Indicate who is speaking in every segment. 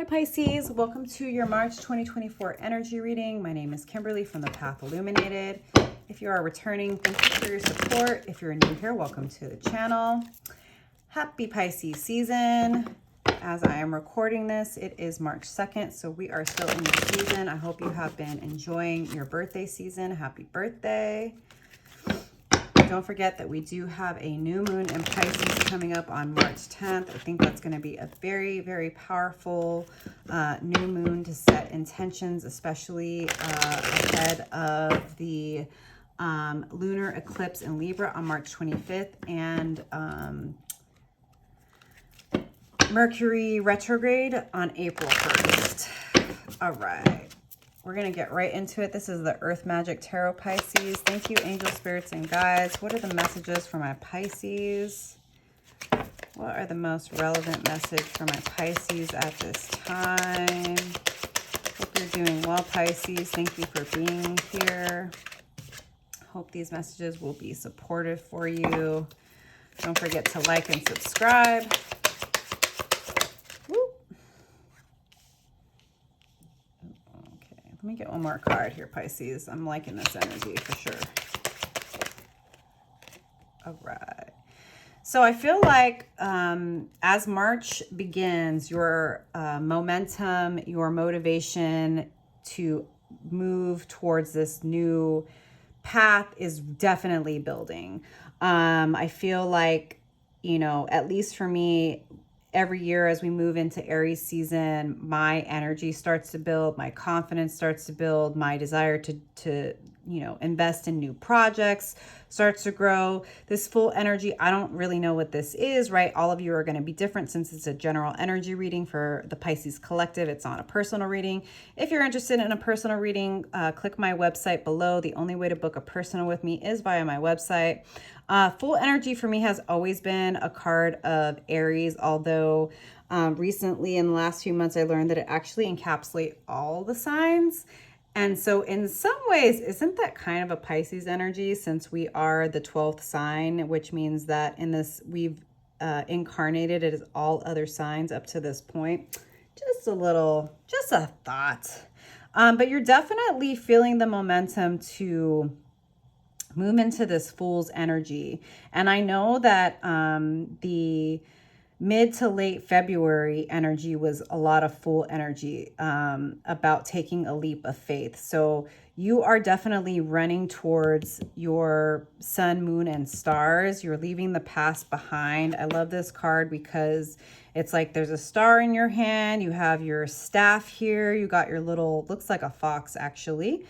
Speaker 1: Hi Pisces, welcome to your March 2024 energy reading. My name is Kimberly from the Path Illuminated. If you are returning, thank you for your support. If you're new here, welcome to the channel. Happy Pisces season. As I am recording this, it is March 2nd, so we are still in the season. I hope you have been enjoying your birthday season. Happy birthday. Don't forget that we do have a new moon in Pisces coming up on March 10th. I think that's going to be a very, very powerful new moon to set intentions, especially ahead of the lunar eclipse in Libra on March 25th and Mercury retrograde on April 1st. All right. We're going to get right into it. This is the Earth Magic Tarot Pisces. Thank you, angel spirits and guides. What are the messages for my Pisces? What are the most relevant message for my Pisces at this time? Hope you're doing well, Pisces. Thank you for being here. Hope these messages will be supportive for you. Don't forget to like and subscribe. Let me get one more card here, Pisces. I'm liking this energy for sure. All right. So I feel like as March begins, your momentum, your motivation to move towards this new path is definitely building. I feel like, you know, at least for me, every year as we move into Aries season, my energy starts to build, my confidence starts to build, my desire to you know, invest in new projects starts to grow. This full energy, I don't really know what this is, right? All of you are going to be different since it's a general energy reading for the Pisces Collective. It's not a personal reading. If you're interested in a personal reading, click my website below. The only way to book a personal with me is via my website. Full energy for me has always been a card of Aries, although recently in the last few months, I learned that it actually encapsulates all the signs. And so in some ways, isn't that kind of a Pisces energy since we are the 12th sign, which means that in this, we've incarnated it as all other signs up to this point. Just a thought. But you're definitely feeling the momentum to move into this Fool's energy. And I know that the mid to late February energy was a lot of Fool energy about taking a leap of faith. So you are definitely running towards your sun, moon, and stars. You're leaving the past behind. I love this card because it's like there's a star in your hand. You have your staff here. You got your little, looks like a fox actually.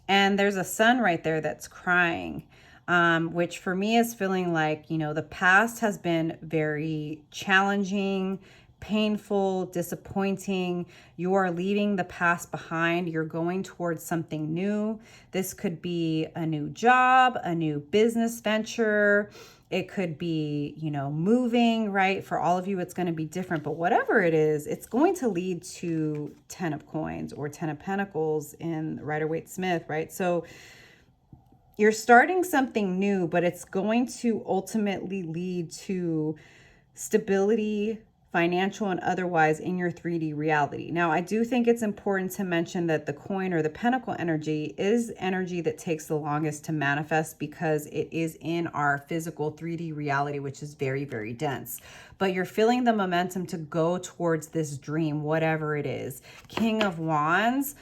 Speaker 1: And there's a sun right there that's crying. Which for me is feeling like, you know, the past has been very challenging, painful, disappointing. You are leaving the past behind. You're going towards something new. This could be a new job, a new business venture. It could be, you know, moving, right? For all of you, it's going to be different, but whatever it is, it's going to lead to 10 of coins or 10 of pentacles in Rider-Waite-Smith, right? So you're starting something new, but it's going to ultimately lead to stability, financial and otherwise, in your 3D reality. Now, I do think it's important to mention that the coin or the pentacle energy is energy that takes the longest to manifest because it is in our physical 3D reality, which is very, very dense. But you're feeling the momentum to go towards this dream, whatever it is. King of Wands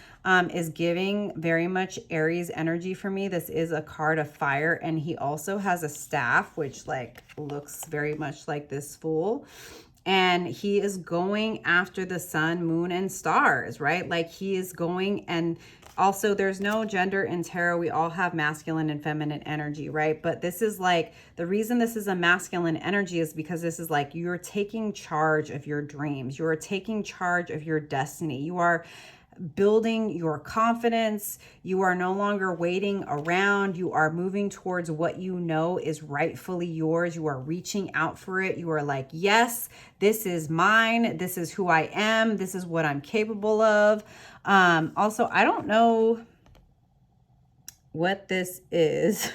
Speaker 1: is giving very much Aries energy for me. This is a card of fire, and he also has a staff, which like looks very much like this Fool. And he is going after the sun, moon, and stars, right? Like he is going, and also there's no gender in tarot. We all have masculine and feminine energy, right? But this is like, the reason this is a masculine energy is because this is like, you're taking charge of your dreams. You are taking charge of your destiny. You are building your confidence. You are no longer waiting around. You are moving towards what you know is rightfully yours. You are reaching out for it. You are like, yes, this is mine. This is who I am. This is what I'm capable of. Also, I don't know what this is.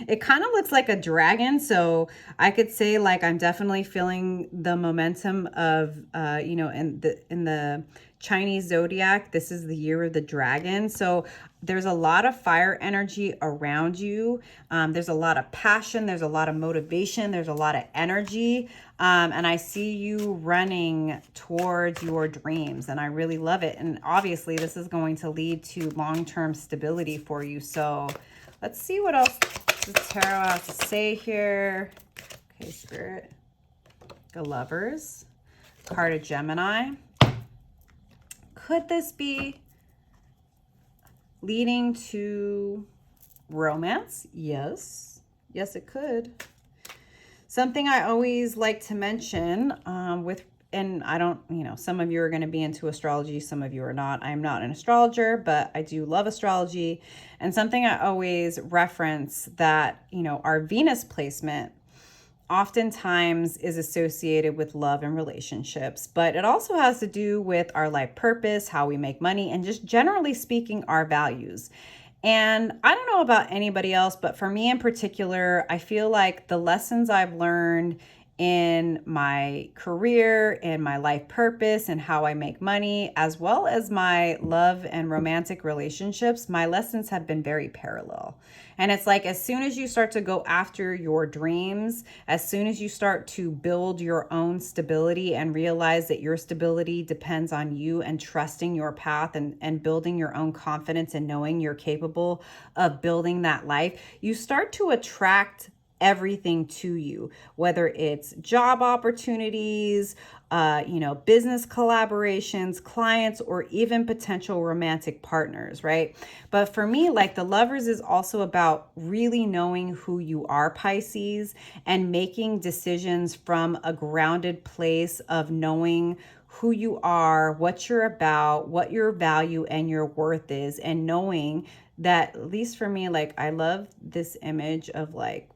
Speaker 1: It kind of looks like a dragon, so I could say like I'm definitely feeling the momentum of you know, in the Chinese zodiac, this is the year of the dragon. So there's a lot of fire energy around you. There's a lot of passion, there's a lot of motivation, there's a lot of energy. And I see you running towards your dreams, and I really love it. And obviously this is going to lead to long-term stability for you. So let's see what else the tarot has to say here. Okay, Spirit. The Lovers. Card of Gemini. Could this be leading to romance? Yes. Yes, it could. Something I always like to mention and I don't, you know, some of you are going to be into astrology, some of you are not. I'm not an astrologer, but I do love astrology. And something I always reference that, you know, our Venus placement oftentimes is associated with love and relationships, but it also has to do with our life purpose, how we make money, and just generally speaking, our values. And I don't know about anybody else, but for me in particular, I feel like the lessons I've learned in my career, in my life purpose, and how I make money, as well as my love and romantic relationships, my lessons have been very parallel. And it's like, as soon as you start to go after your dreams, as soon as you start to build your own stability and realize that your stability depends on you and trusting your path and building your own confidence and knowing you're capable of building that life, you start to attract everything to you, whether it's job opportunities, you know, business collaborations, clients, or even potential romantic partners, right? But for me, like the Lovers is also about really knowing who you are, Pisces, and making decisions from a grounded place of knowing who you are, what you're about, what your value and your worth is, and knowing that, at least for me, like I love this image of like,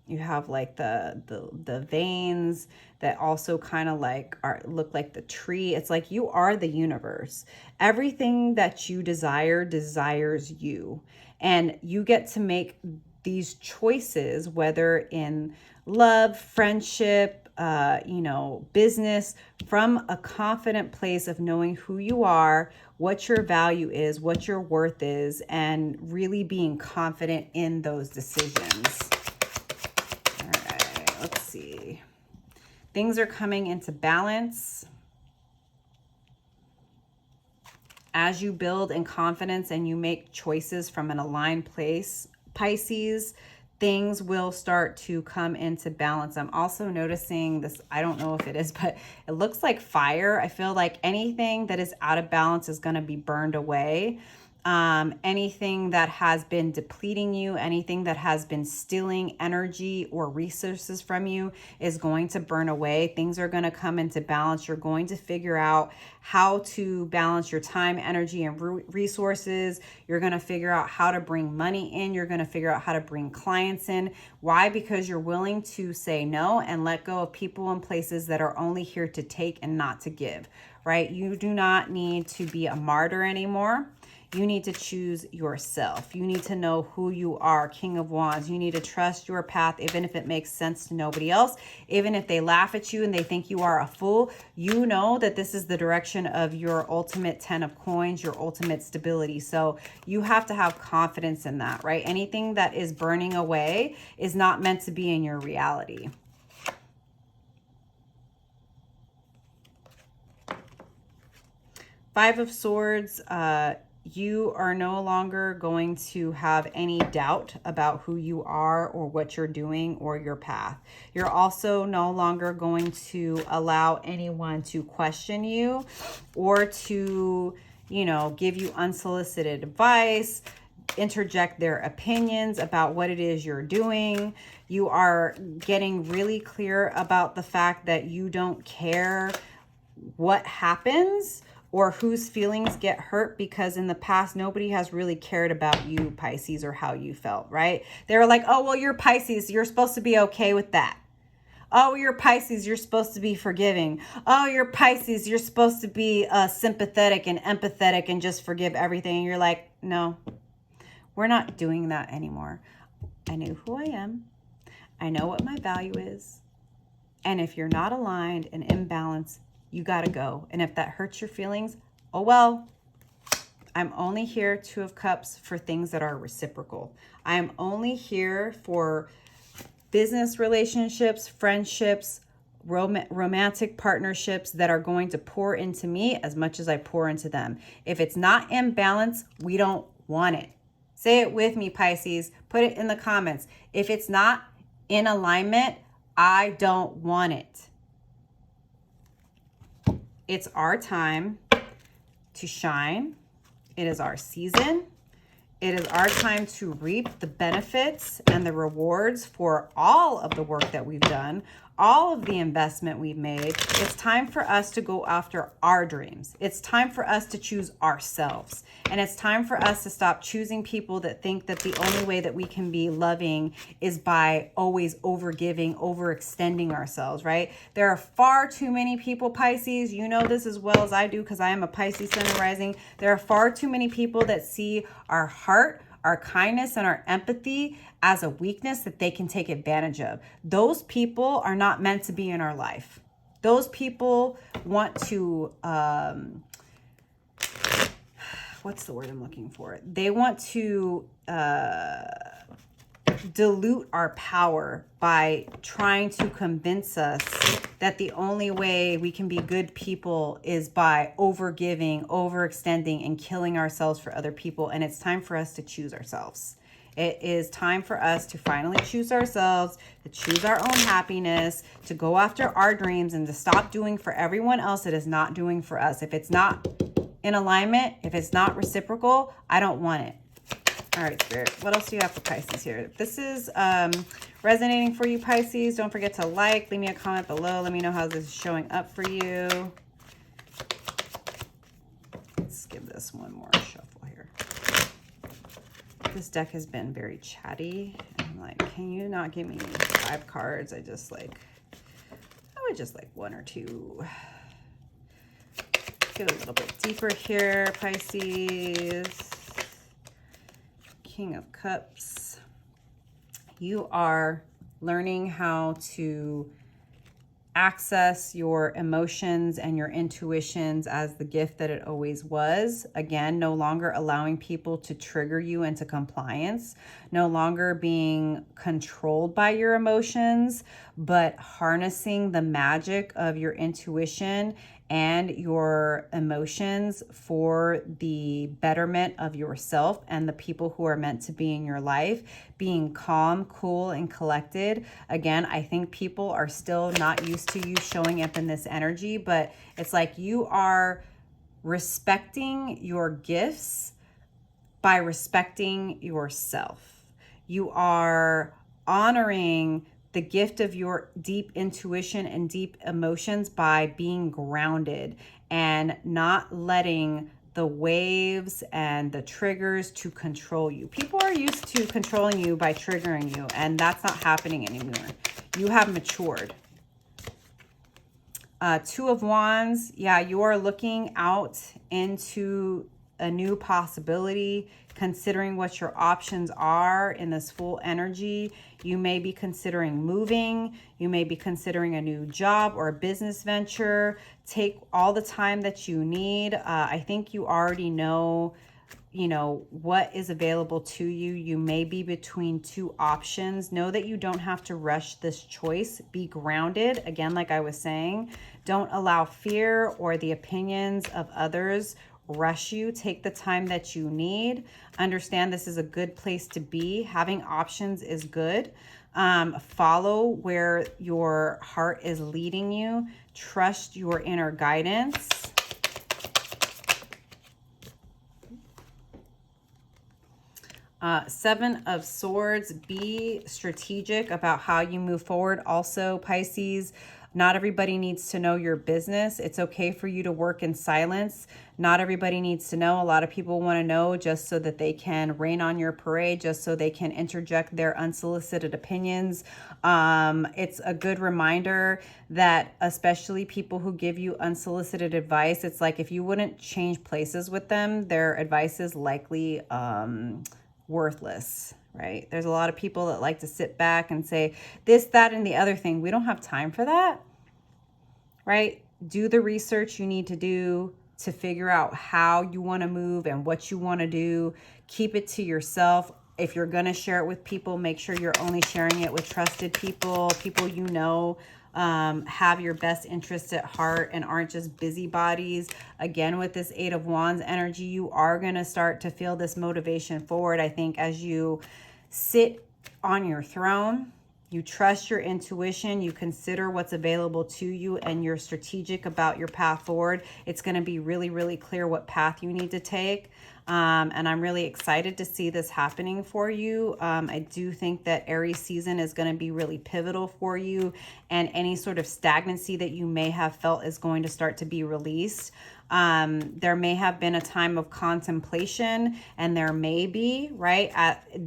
Speaker 1: you have like the veins that also kind of like look like the tree. It's like you are the universe. Everything that you desire desires you. And you get to make these choices, whether in love, friendship, you know, business, from a confident place of knowing who you are, what your value is, what your worth is, and really being confident in those decisions. Let's see. Things are coming into balance. As you build in confidence and you make choices from an aligned place, Pisces, things will start to come into balance. I'm also noticing this, I don't know if it is, but it looks like fire. I feel like anything that is out of balance is going to be burned away. Anything that has been depleting you, anything that has been stealing energy or resources from you is going to burn away. Things are going to come into balance. You're going to figure out how to balance your time, energy, and resources. You're going to figure out how to bring money in. You're going to figure out how to bring clients in. Why? Because you're willing to say no and let go of people and places that are only here to take and not to give, right? You do not need to be a martyr anymore. You need to choose yourself. You need to know who you are, King of Wands. You need to trust your path, even if it makes sense to nobody else. Even if they laugh at you and they think you are a fool, you know that this is the direction of your ultimate 10 of coins, your ultimate stability. So you have to have confidence in that, right? Anything that is burning away is not meant to be in your reality. Five of Swords, you are no longer going to have any doubt about who you are or what you're doing or your path. You're also no longer going to allow anyone to question you or to, you know, give you unsolicited advice, interject their opinions about what it is you're doing. You are getting really clear about the fact that you don't care what happens or whose feelings get hurt, because in the past, nobody has really cared about you, Pisces, or how you felt, right? They were like, oh, well, you're Pisces, you're supposed to be okay with that. Oh, you're Pisces, you're supposed to be forgiving. Oh, you're Pisces, you're supposed to be sympathetic and empathetic and just forgive everything. And you're like, no. We're not doing that anymore. I know who I am. I know what my value is. And if you're not aligned and in balance, you got to go. And if that hurts your feelings, oh well. I'm only here, Two of Cups, for things that are reciprocal. I am only here for business relationships, friendships, romantic partnerships that are going to pour into me as much as I pour into them. If it's not in balance, we don't want it. Say it with me, Pisces. Put it in the comments. If it's not in alignment, I don't want it. It's our time to shine. It is our season. It is our time to reap the benefits and the rewards for all of the work that we've done, all of the investment we've made. It's time for us to go after our dreams. It's time for us to choose ourselves. And it's time for us to stop choosing people that think that the only way that we can be loving is by always overgiving, overextending ourselves, right? There are far too many people, Pisces, you know this as well as I do because I am a Pisces Sun rising. There are far too many people that see our heart, our kindness, and our empathy as a weakness that they can take advantage of. Those people are not meant to be in our life. Those people want to, what's the word I'm looking for? They want to dilute our power by trying to convince us that the only way we can be good people is by overgiving, overextending, and killing ourselves for other people. And it's time for us to choose ourselves. It is time for us to finally choose ourselves, to choose our own happiness, to go after our dreams, and to stop doing for everyone else that is not doing for us. If it's not in alignment, if it's not reciprocal, I don't want it. All right, Spirit, what else do you have for Pisces here? If this is resonating for you, Pisces, don't forget to like, leave me a comment below. Let me know how this is showing up for you. Let's give this one more shuffle here. This deck has been very chatty. I'm like, can you not give me 5 cards? I would just like one or two. Get a little bit deeper here, Pisces. King of Cups. You are learning how to access your emotions and your intuitions as the gift that it always was. Again, no longer allowing people to trigger you into compliance, no longer being controlled by your emotions, but harnessing the magic of your intuition and your emotions for the betterment of yourself and the people who are meant to be in your life. Being calm, cool, and collected. Again, I think people are still not used to you showing up in this energy, but it's like you are respecting your gifts by respecting yourself. You are honoring the gift of your deep intuition and deep emotions by being grounded and not letting the waves and the triggers to control you. People are used to controlling you by triggering you, and that's not happening anymore. You have matured. Two of Wands. Yeah, you are looking out into a new possibility, considering what your options are in this full energy. You may be considering moving. You may be considering a new job or a business venture. Take all the time that you need. I think you already know, what is available to you. You may be between 2 options. Know that you don't have to rush this choice. Be grounded. Again, like I was saying, don't allow fear or the opinions of others rush you. Take the time that you need. Understand this is a good place to be. Having options is good. Follow where your heart is leading you. Trust your inner guidance. Seven of Swords. Be strategic about how you move forward. Also, Pisces, not everybody needs to know your business. It's okay for you to work in silence. Not everybody needs to know. A lot of people want to know just so that they can rain on your parade, just so they can interject their unsolicited opinions. It's a good reminder that especially people who give you unsolicited advice, it's like if you wouldn't change places with them, their advice is likely worthless, right? There's a lot of people that like to sit back and say this, that, and the other thing. We don't have time for that, right? Do the research you need to do to figure out how you want to move and what you want to do. Keep it to yourself. If you're going to share it with people, make sure you're only sharing it with trusted people, people you know, have your best interests at heart and aren't just busybodies. Again, with this Eight of Wands energy, you are going to start to feel this motivation forward. I think as you sit on your throne, you trust your intuition, you consider what's available to you, and you're strategic about your path forward. It's going to be really, really clear what path you need to take. And I'm really excited to see this happening for you. I do think that Aries season is going to be really pivotal for you, and any sort of stagnancy that you may have felt is going to start to be released. There may have been a time of contemplation, and there may be, right,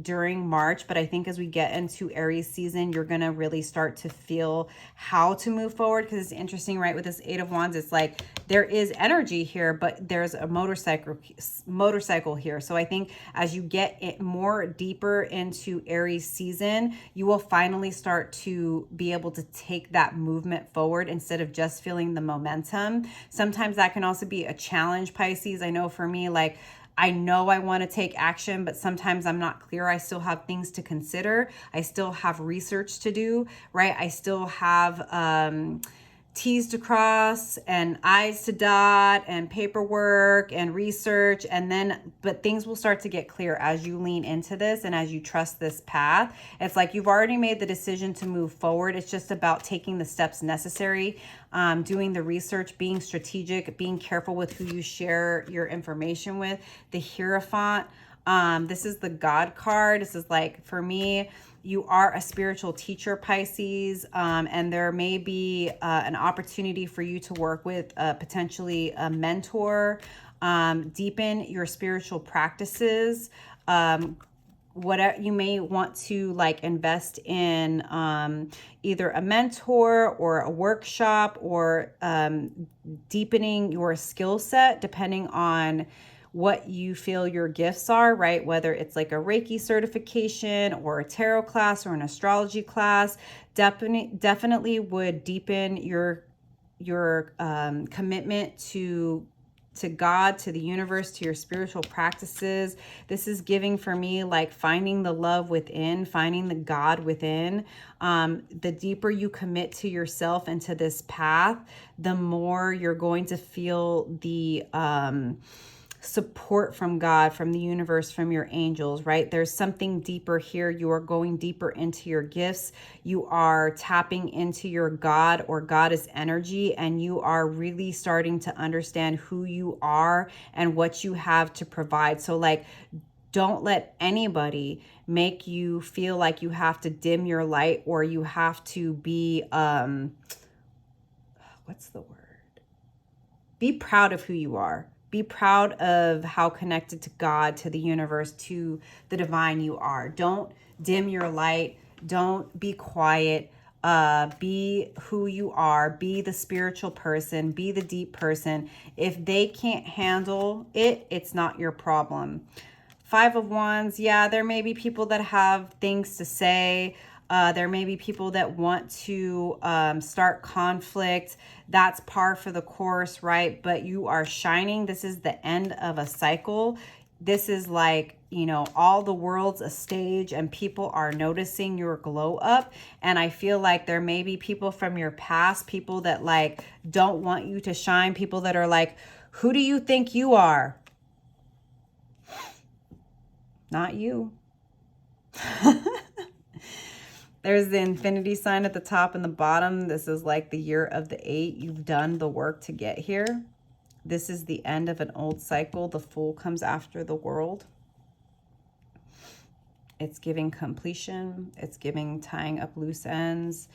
Speaker 1: during March, but I think as we get into Aries season, you're going to really start to feel how to move forward, because it's interesting, right, with this Eight of Wands, it's like there is energy here, but there's a motorcycle here. So I think as you get it more deeper into Aries season, you will finally start to be able to take that movement forward instead of just feeling the momentum. Sometimes that can also be a challenge, Pisces. I know for me, like, I know I want to take action, but sometimes I'm not clear. I still have things to consider. I still have research to do, right? I still have T's to cross and I's to dot and paperwork and research. But things will start to get clear as you lean into this and as you trust this path. It's like you've already made the decision to move forward. It's just about taking the steps necessary, doing the research, being strategic, being careful with who you share your information with. The Hierophant, this is the God card. This is like, for me, you are a spiritual teacher, Pisces, and there may be an opportunity for you to work with potentially a mentor, deepen your spiritual practices. Whatever you may want to like invest in, either a mentor or a workshop, or deepening your skill set depending on what you feel your gifts are, right? Whether it's like a Reiki certification or a tarot class or an astrology class, definitely would deepen your commitment to God, to the universe, to your spiritual practices. This is giving for me like finding the love within, finding the God within. The deeper you commit to yourself and to this path, the more you're going to feel the support from God, from the universe, from your angels, right? There's something deeper here. You are going deeper into your gifts. You are tapping into your God or goddess energy, and you are really starting to understand who you are and what you have to provide. So like, don't let anybody make you feel like you have to dim your light, or you have to be, what's the word? Be proud of who you are. Be proud of how connected to God, to the universe, to the divine you are. Don't dim your light. Don't be quiet. Be who you are. Be the spiritual person. Be the deep person. If they can't handle it, it's not your problem. Five of Wands. Yeah, there may be people that have things to say. There may be people that want to start conflict. That's par for the course, right? But you are shining. This is the end of a cycle. This is like, you know, all the world's a stage and people are noticing your glow up. And I feel like there may be people from your past, people that like don't want you to shine, people that are like, who do you think you are? Not you. There's the infinity sign at the top and the bottom. This is like the year of the 8. You've done the work to get here. This is the end of an old cycle. The Fool comes after the world. It's giving completion. It's giving tying up loose ends.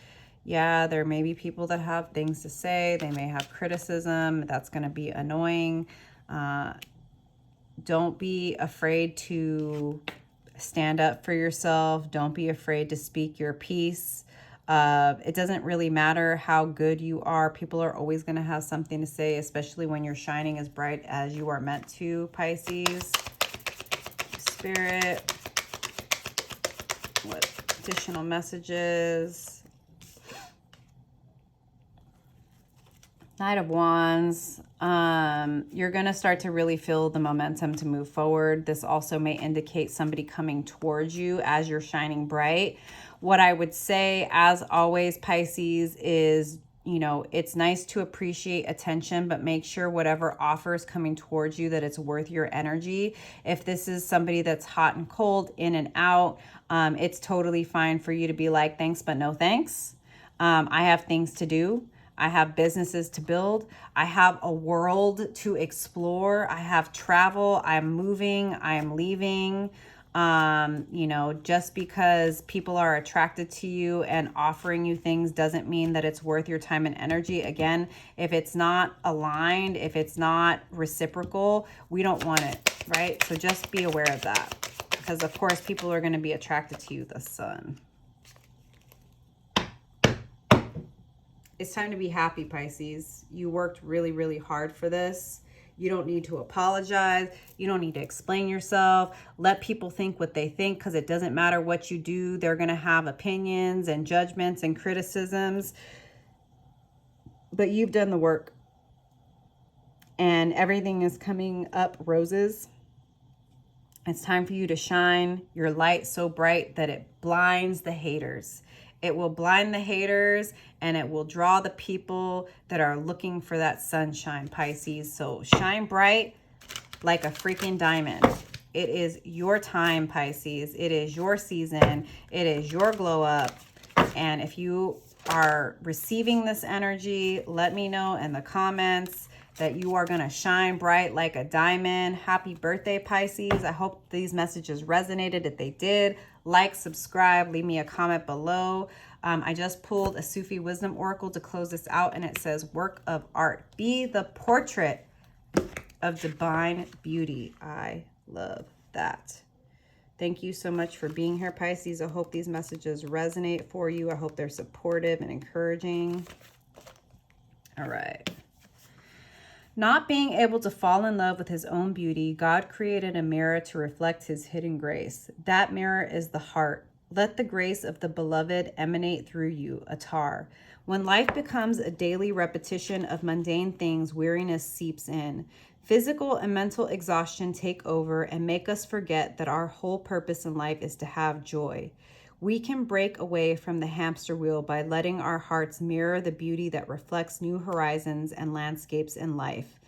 Speaker 1: Yeah, there may be people that have things to say. They may have criticism. That's going to be annoying. Don't be afraid to stand up for yourself. Don't be afraid to speak your piece. It doesn't really matter how good you are. People are always going to have something to say, especially when you're shining as bright as you are meant to, Pisces. Spirit. What additional messages? Knight of Wands. You're going to start to really feel the momentum to move forward. This also may indicate somebody coming towards you as you're shining bright. What I would say, as always, Pisces, is, you know, it's nice to appreciate attention, but make sure whatever offer is coming towards you, that it's worth your energy. If this is somebody that's hot and cold, in and out, it's totally fine for you to be like, thanks, but no thanks. I have things to do. I have businesses to build. I have a world to explore. I have travel. I'm moving. I'm leaving. You know, just because people are attracted to you and offering you things doesn't mean that it's worth your time and energy. Again, if it's not aligned, if it's not reciprocal, we don't want it, right? So just be aware of that, because of course people are going to be attracted to you, the Sun. It's time to be happy, Pisces. You worked really, really hard for this. You don't need to apologize. You don't need to explain yourself. Let people think what they think, because it doesn't matter what you do. They're going to have opinions and judgments and criticisms. But you've done the work. And everything is coming up roses. It's time for you to shine your light so bright that it blinds the haters. It will blind the haters, and it will draw the people that are looking for that sunshine, Pisces. So shine bright like a freaking diamond. It is your time, Pisces. It is your season. It is your glow up. And if you are receiving this energy, let me know in the comments that you are going to shine bright like a diamond. Happy birthday, Pisces. I hope these messages resonated. If they did, like, subscribe, leave me a comment below. I just pulled a Sufi Wisdom Oracle to close this out, and it says, work of art. Be the portrait of divine beauty. I love that. Thank you so much for being here, Pisces. I hope these messages resonate for you. I hope they're supportive and encouraging. All right. Not being able to fall in love with his own beauty, God created a mirror to reflect his hidden grace. That mirror is the heart. Let the grace of the beloved emanate through you, Atar. When life becomes a daily repetition of mundane things, weariness seeps in. Physical and mental exhaustion take over and make us forget that our whole purpose in life is to have joy. We can break away from the hamster wheel by letting our hearts mirror the beauty that reflects new horizons and landscapes in life.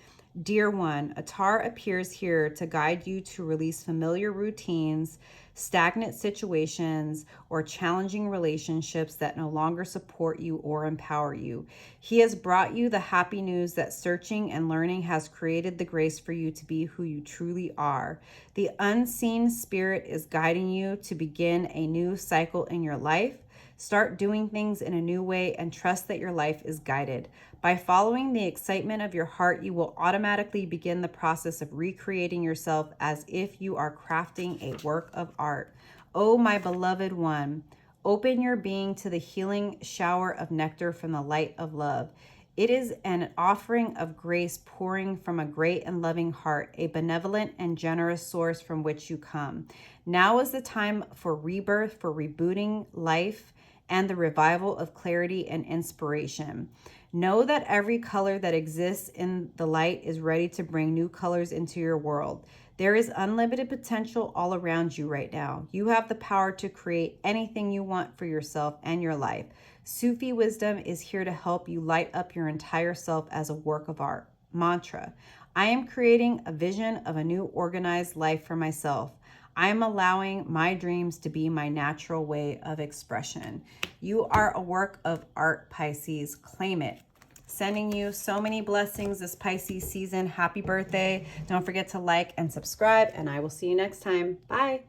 Speaker 1: Dear one, Atar appears here to guide you to release familiar routines, stagnant situations, or challenging relationships that no longer support you or empower you. He has brought you the happy news that searching and learning has created the grace for you to be who you truly are. The unseen spirit is guiding you to begin a new cycle in your life. Start doing things in a new way and trust that your life is guided. By following the excitement of your heart, you will automatically begin the process of recreating yourself as if you are crafting a work of art. Oh, my beloved one, open your being to the healing shower of nectar from the light of love. It is an offering of grace pouring from a great and loving heart, a benevolent and generous source from which you come. Now is the time for rebirth, for rebooting life, and the revival of clarity and inspiration. Know that every color that exists in the light is ready to bring new colors into your world. There is unlimited potential all around you right now. You have the power to create anything you want for yourself and your life. Sufi wisdom is here to help you light up your entire self as a work of art. Mantra: I am creating a vision of a new organized life for myself. I am allowing my dreams to be my natural way of expression. You are a work of art, Pisces. Claim it. Sending you so many blessings this Pisces season. Happy birthday. Don't forget to like and subscribe, and I will see you next time. Bye.